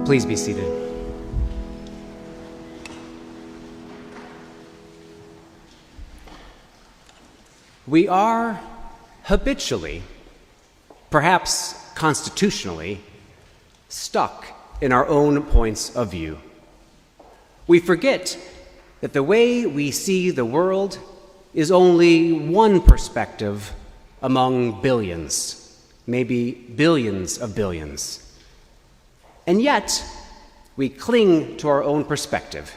Please be seated. We are habitually, perhaps constitutionally, stuck in our own points of view. We forget that the way we see the world is only one perspective among billions, maybe billions of billions. And yet, we cling to our own perspective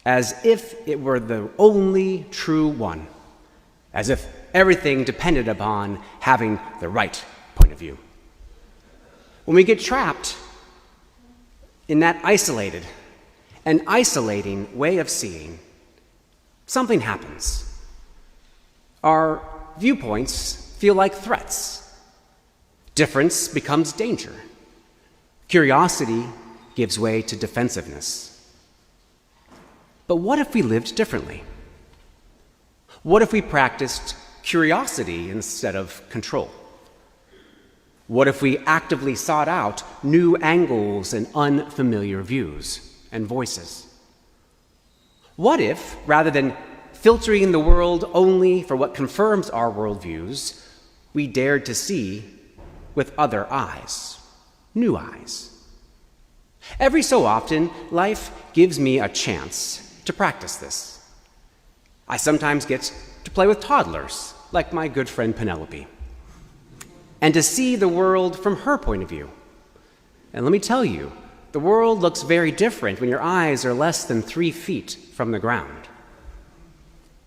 as if it were the only true one, as if everything depended upon having the right point of view. When we get trapped in that isolated and isolating way of seeing, something happens. Our viewpoints feel like threats. Difference becomes danger. Curiosity gives way to defensiveness. But what if we lived differently? What if we practiced curiosity instead of control? What if we actively sought out new angles and unfamiliar views and voices? What if, rather than filtering the world only for what confirms our worldviews, we dared to see with other eyes, new eyes? Every so often, life gives me a chance to practice this. I sometimes get to play with toddlers, like my good friend Penelope, and to see the world from her point of view. And let me tell you, the world looks very different when your eyes are less than 3 feet from the ground.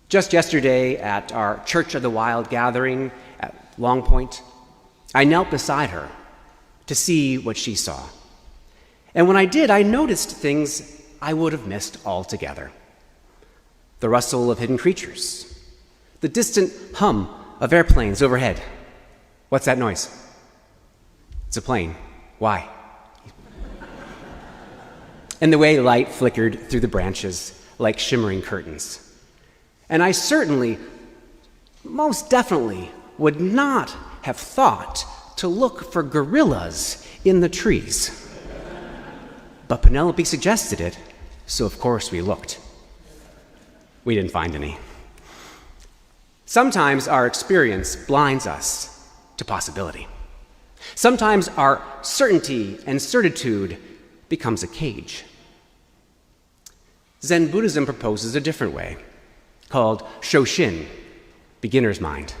Just yesterday at our Church of the Wild gathering at Long Point, I knelt beside her to see what she saw. And when I did, I noticed things I would have missed altogether. The rustle of hidden creatures, the distant hum of airplanes overhead. What's that noise? It's a plane. Why? And the way light flickered through the branches like shimmering curtains. And I certainly, most definitely, would not have thought to look for gorillas in the trees. But Penelope suggested it, so of course we looked. We didn't find any. Sometimes our experience blinds us to possibility. Sometimes our certainty and certitude becomes a cage. Zen Buddhism proposes a different way, called Shoshin, beginner's mind.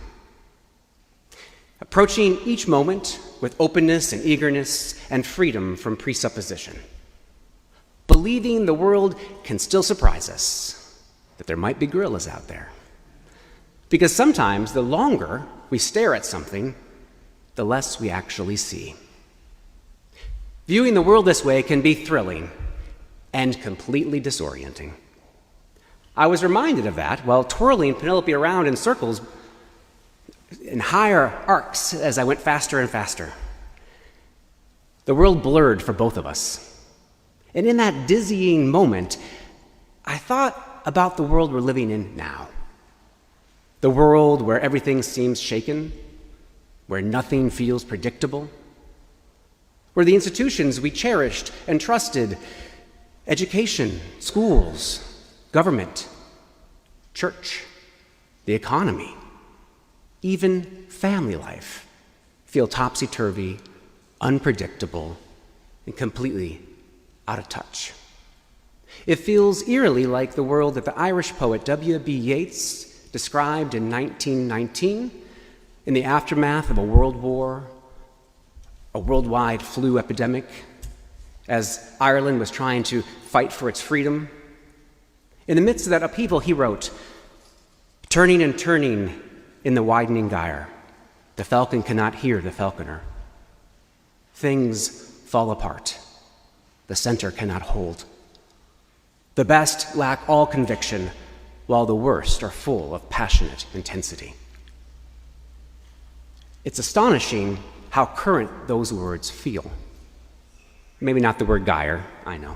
Approaching each moment with openness and eagerness and freedom from presupposition. Believing the world can still surprise us, that there might be gorillas out there. Because sometimes the longer we stare at something, the less we actually see. Viewing the world this way can be thrilling and completely disorienting. I was reminded of that while twirling Penelope around in circles in higher arcs as I went faster and faster. The world blurred for both of us. And in that dizzying moment, I thought about the world we're living in now. The world where everything seems shaken, where nothing feels predictable, where the institutions we cherished and trusted, education, schools, government, church, the economy, even family life, feel topsy-turvy, unpredictable, and completely out of touch. It feels eerily like the world that the Irish poet W.B. Yeats described in 1919 in the aftermath of a world war, a worldwide flu epidemic, as Ireland was trying to fight for its freedom. In the midst of that upheaval, he wrote, "Turning and turning in the widening gyre, the falcon cannot hear the falconer. Things fall apart, the center cannot hold. The best lack all conviction, while the worst are full of passionate intensity." It's astonishing how current those words feel. Maybe not the word gyre, I know.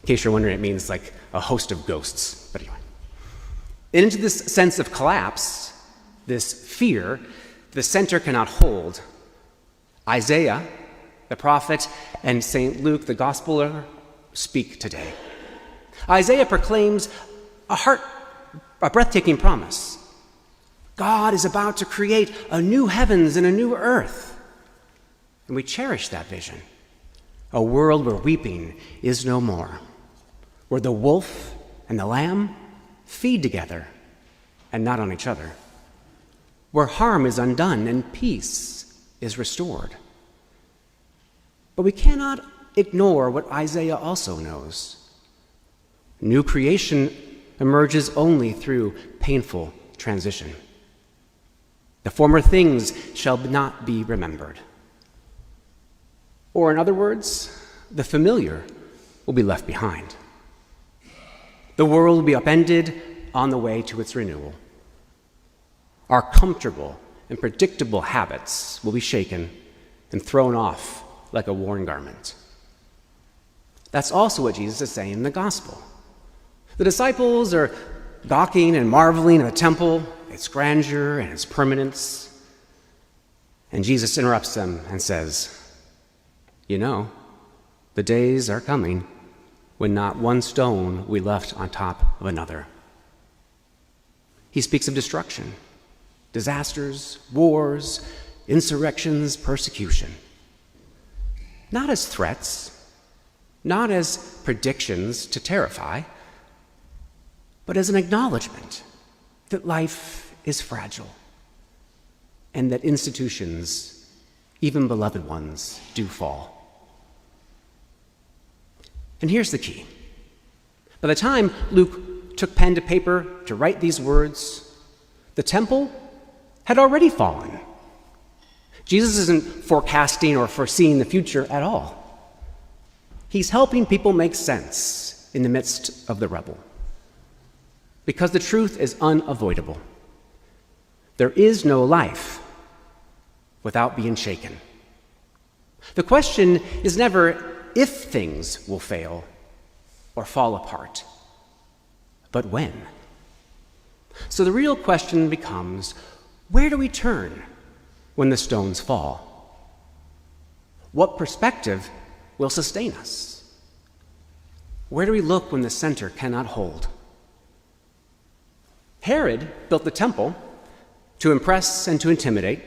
In case you're wondering, it means like a host of ghosts. But anyway. And into this sense of collapse, this fear, the center cannot hold, Isaiah the prophet, and St. Luke, the gospeler, speak today. Isaiah proclaims a breathtaking promise. God is about to create a new heavens and a new earth. And we cherish that vision. A world where weeping is no more, where the wolf and the lamb feed together and not on each other, where harm is undone and peace is restored. But we cannot ignore what Isaiah also knows. New creation emerges only through painful transition. The former things shall not be remembered. Or in other words, the familiar will be left behind. The world will be upended on the way to its renewal. Our comfortable and predictable habits will be shaken and thrown off like a worn garment. That's also what Jesus is saying in the gospel. The disciples are gawking and marveling at the temple, its grandeur and its permanence. And Jesus interrupts them and says, "You know, the days are coming when not one stone will be left on top of another." He speaks of destruction, disasters, wars, insurrections, persecution. Not as threats, not as predictions to terrify, but as an acknowledgement that life is fragile and that institutions, even beloved ones, do fall. And here's the key. By the time Luke took pen to paper to write these words, the temple had already fallen. Jesus isn't forecasting or foreseeing the future at all. He's helping people make sense in the midst of the rubble. Because the truth is unavoidable. There is no life without being shaken. The question is never if things will fail or fall apart, but when. So the real question becomes, where do we turn when the stones fall? What perspective will sustain us? Where do we look when the center cannot hold? Herod built the temple to impress and to intimidate,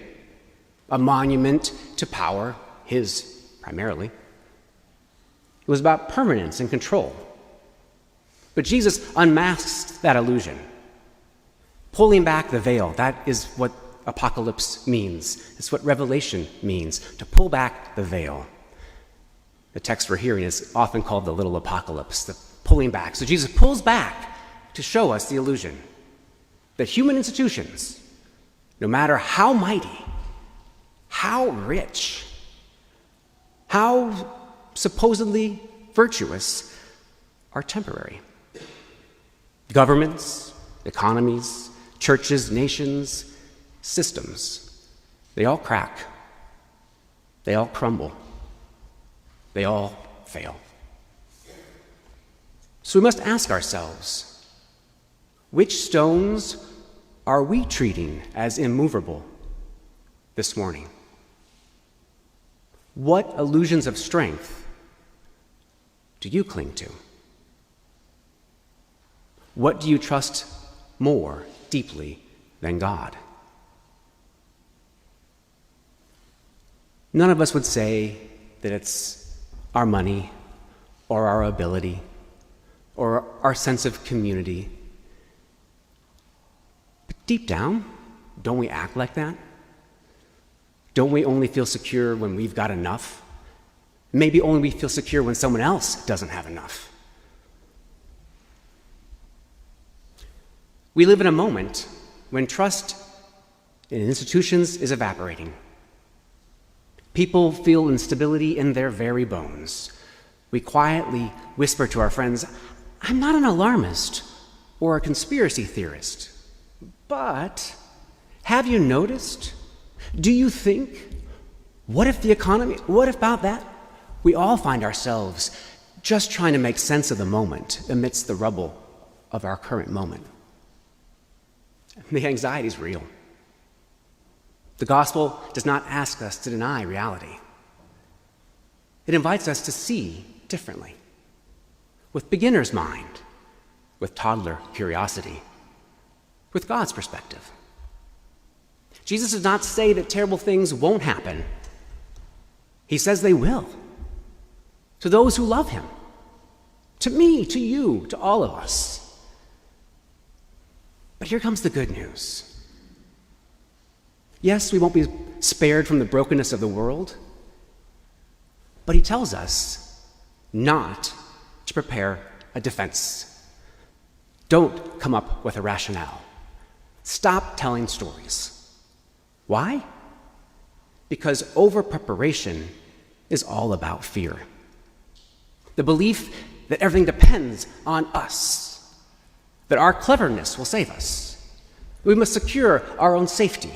a monument to power, his primarily. It was about permanence and control. But Jesus unmasks that illusion. Pulling back the veil, that is what apocalypse means. It's what Revelation means, to pull back the veil. The text we're hearing is often called the little apocalypse, the pulling back. So Jesus pulls back to show us the illusion that human institutions, no matter how mighty, how rich, how supposedly virtuous, are temporary. Governments, economies, churches, nations, systems, they all crack, they all crumble, they all fail. So we must ask ourselves, which stones are we treating as immovable this morning? What illusions of strength do you cling to? What do you trust more deeply than God? None of us would say that it's our money or our ability or our sense of community. But deep down, don't we act like that? Don't we only feel secure when we've got enough? Maybe only we feel secure when someone else doesn't have enough. We live in a moment when trust in institutions is evaporating. People feel instability in their very bones. We quietly whisper to our friends, "I'm not an alarmist or a conspiracy theorist, but have you noticed? Do you think? What if the economy? What about that?" We all find ourselves just trying to make sense of the moment amidst the rubble of our current moment. The anxiety is real. The gospel does not ask us to deny reality. It invites us to see differently, with beginner's mind, with toddler curiosity, with God's perspective. Jesus does not say that terrible things won't happen. He says they will. To those who love him, to me, to you, to all of us. But here comes the good news. Yes, we won't be spared from the brokenness of the world, but he tells us not to prepare a defense. Don't come up with a rationale. Stop telling stories. Why? Because over-preparation is all about fear. The belief that everything depends on us, that our cleverness will save us. We must secure our own safety.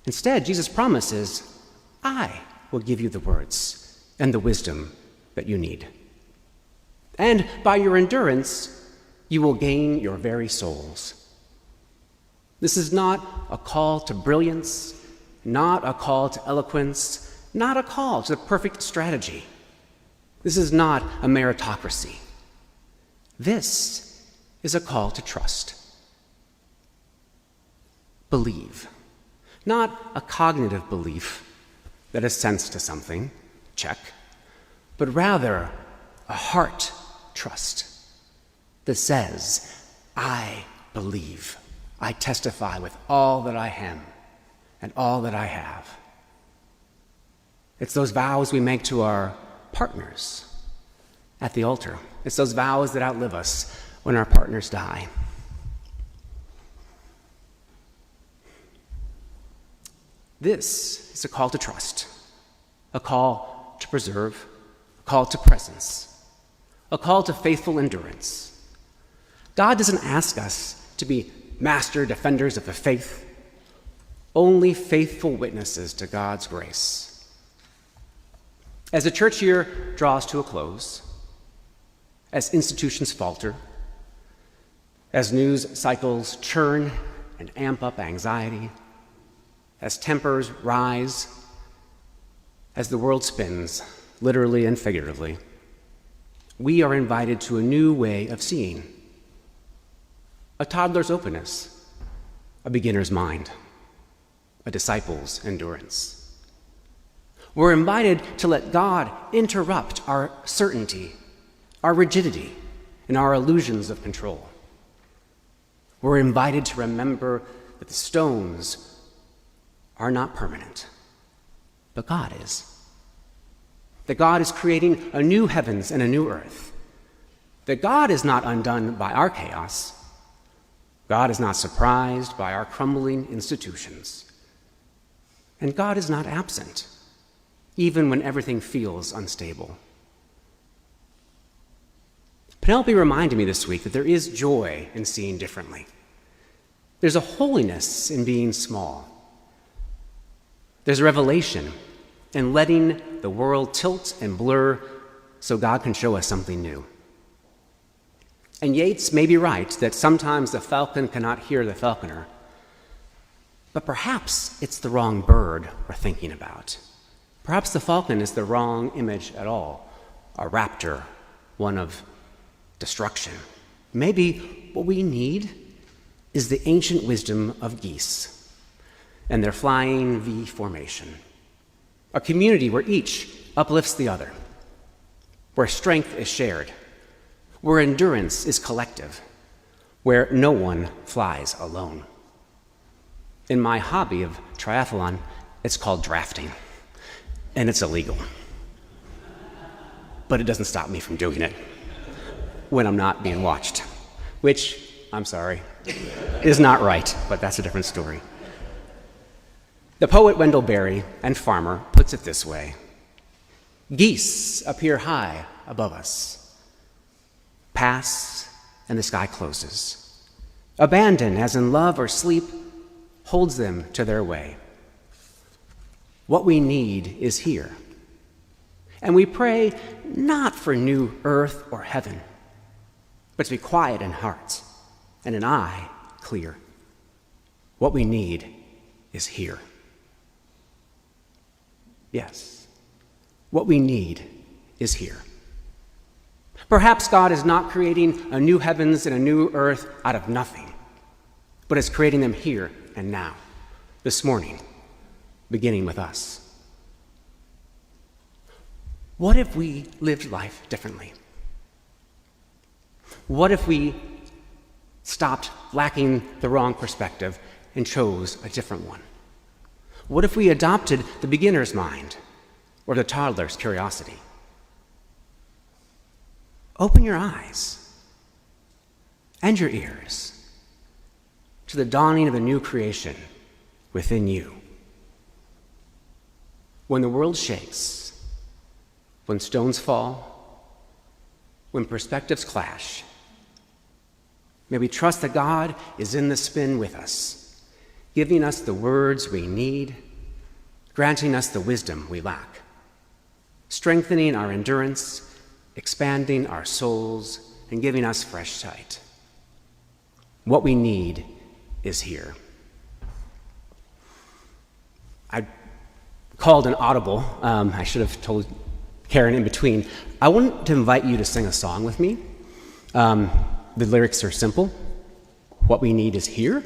Instead, Jesus promises, I will give you the words and the wisdom that you need. And by your endurance, you will gain your very souls. This is not a call to brilliance, not a call to eloquence, not a call to the perfect strategy. This is not a meritocracy. This is a call to trust. Believe. Not a cognitive belief that assents to something, check, but rather a heart trust that says, I believe. I testify with all that I am and all that I have. It's those vows we make to our partners at the altar. It's those vows that outlive us when our partners die. This is a call to trust, a call to preserve, a call to presence, a call to faithful endurance. God doesn't ask us to be master defenders of the faith, only faithful witnesses to God's grace. As the church year draws to a close, as institutions falter, as news cycles churn and amp up anxiety, as tempers rise, as the world spins, literally and figuratively, we are invited to a new way of seeing. A toddler's openness, a beginner's mind, a disciple's endurance. We're invited to let God interrupt our certainty, our rigidity, and our illusions of control. We're invited to remember that the stones are not permanent, but God is. That God is creating a new heavens and a new earth. That God is not undone by our chaos. God is not surprised by our crumbling institutions. And God is not absent, even when everything feels unstable. Penelope reminded me this week that there is joy in seeing differently. There's a holiness in being small. There's a revelation in letting the world tilt and blur so God can show us something new. And Yeats may be right that sometimes the falcon cannot hear the falconer, but perhaps it's the wrong bird we're thinking about. Perhaps the falcon is the wrong image at all, a raptor, one of destruction. Maybe what we need is the ancient wisdom of geese and their flying V formation, a community where each uplifts the other, where strength is shared, where endurance is collective, where no one flies alone. In my hobby of triathlon, it's called drafting, and it's illegal. But it doesn't stop me from doing it when I'm not being watched, which, I'm sorry, is not right, but that's a different story. The poet Wendell Berry and farmer puts it this way: geese appear high above us, pass, and the sky closes. Abandon, as in love or sleep, holds them to their way. What we need is here. And we pray not for new earth or heaven, but to be quiet in heart and an eye clear. What we need is here. Yes, What we need is here. Perhaps God is not creating a new heavens and a new earth out of nothing, but is creating them here and now, this morning, beginning with us. What if we lived life differently? What if we stopped lacking the wrong perspective and chose a different one? What if we adopted the beginner's mind or the toddler's curiosity? Open your eyes and your ears to the dawning of a new creation within you. When the world shakes, when stones fall, when perspectives clash, may we trust that God is in the spin with us, giving us the words we need, granting us the wisdom we lack, strengthening our endurance, expanding our souls, and giving us fresh sight. What we need is here. I called an audible. I should have told Karen in between. I want to invite you to sing a song with me. The lyrics are simple. What we need is here.